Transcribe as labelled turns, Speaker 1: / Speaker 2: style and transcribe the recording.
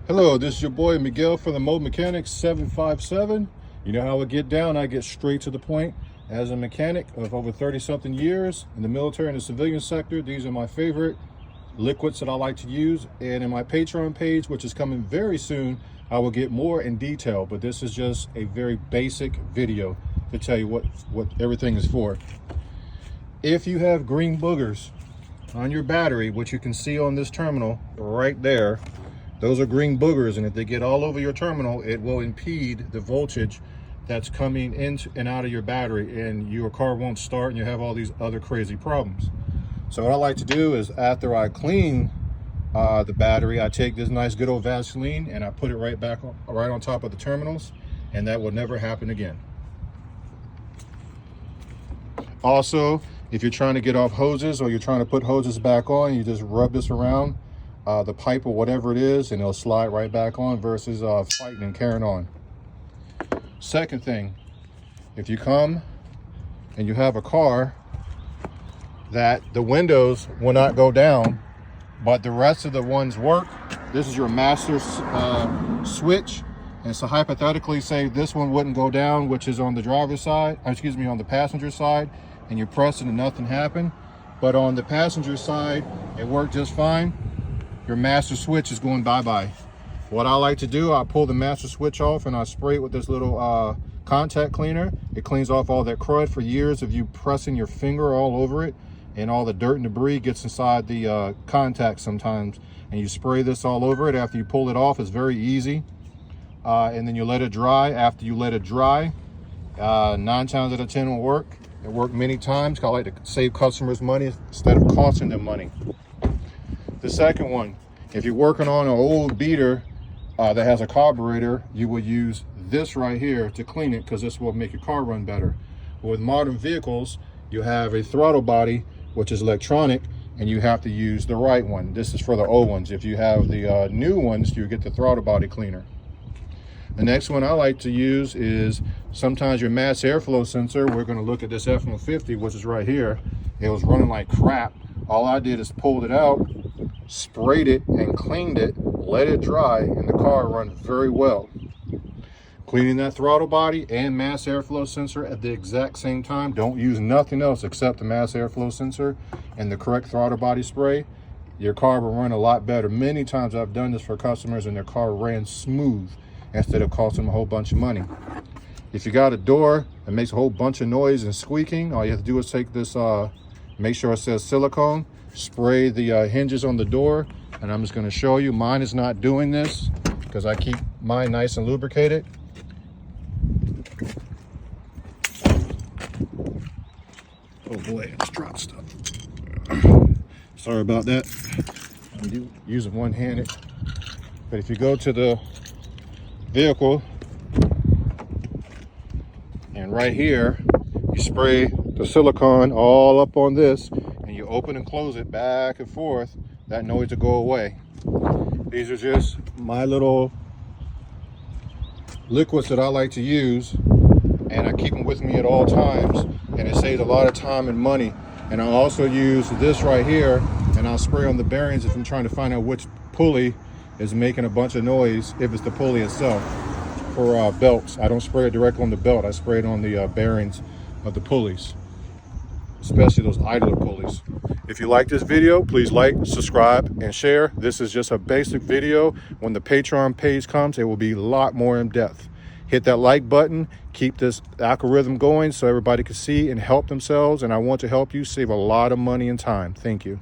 Speaker 1: Hello, this is your boy Miguel from the Mobile 757. You know how I get down, I get straight to the point. As a mechanic of over 30-something years in the military and the civilian sector, these are my favorite liquids that I like to use. And in my Patreon page, which is coming very soon, I will get more in detail, but this is just a very basic video to tell you what everything is for. If you have green boogers on your battery, which you can see on this terminal right there, those are green boogers, and if they get all over your terminal, it will impede the voltage that's coming in and out of your battery, and your car won't start, and you have all these other crazy problems. So what I like to do is, after I clean the battery, I take this nice good old Vaseline and I put it right on top of the terminals, and that will never happen again. Also, if you're trying to get off hoses or you're trying to put hoses back on, you just rub this around the pipe or whatever it is, and it'll slide right back on versus fighting and carrying on. Second thing, if you come and you have a car that the windows will not go down, but the rest of the ones work, this is your master switch. And so hypothetically, say this one wouldn't go down, which is on the driver's side, on the passenger side, and you press it and nothing happened. But on the passenger side, it worked just fine. Your master switch is going bye-bye. What I like to do, I pull the master switch off and I spray it with this little contact cleaner. It cleans off all that crud for years of you pressing your finger all over it, and all the dirt and debris gets inside the contact sometimes. And you spray this all over it. After you pull it off, it's very easy. And then you let it dry. After you let it dry, 9 times out of 10 will work. It worked many times. I like to save customers money instead of costing them money. The second one, if you're working on an old beater that has a carburetor, you will use this right here to clean it, because this will make your car run better. With modern vehicles, you have a throttle body, which is electronic, and you have to use the right one. This is for the old ones. If you have the new ones, you get the throttle body cleaner. The next one I like to use is sometimes your mass airflow sensor. We're going to look at this F-150, which is right here. It was running like crap. All I did is pulled it out, sprayed it and cleaned it, let it dry, and the car run very well. Cleaning that throttle body and mass airflow sensor at the exact same time. Don't use nothing else except the mass airflow sensor and the correct throttle body spray. Your car will run a lot better. Many times I've done this for customers and their car ran smooth instead of costing them a whole bunch of money. If you got a door that makes a whole bunch of noise and squeaking, all you have to do is take this, make sure it says silicone, spray the hinges on the door, and I'm just going to show you. Mine is not doing this because I keep mine nice and lubricated. Oh boy, I just dropped stuff. Sorry about that. I'm using one-handed. But if you go to the vehicle, and right here, you spray the silicone all up on this, and you open and close it back and forth, that noise will go away. These are just my little liquids that I like to use, and I keep them with me at all times, and it saves a lot of time and money. And I also use this right here, and I'll spray on the bearings if I'm trying to find out which pulley is making a bunch of noise, if it's the pulley itself. For belts, I don't spray it directly on the belt, I spray it on the bearings of the pulleys, especially those idler pulleys. If you like this video, please like, subscribe, and share. This is just a basic video. When the Patreon page comes, it will be a lot more in depth. Hit that like button, keep this algorithm going so everybody can see and help themselves, and I want to help you save a lot of money and time. Thank you.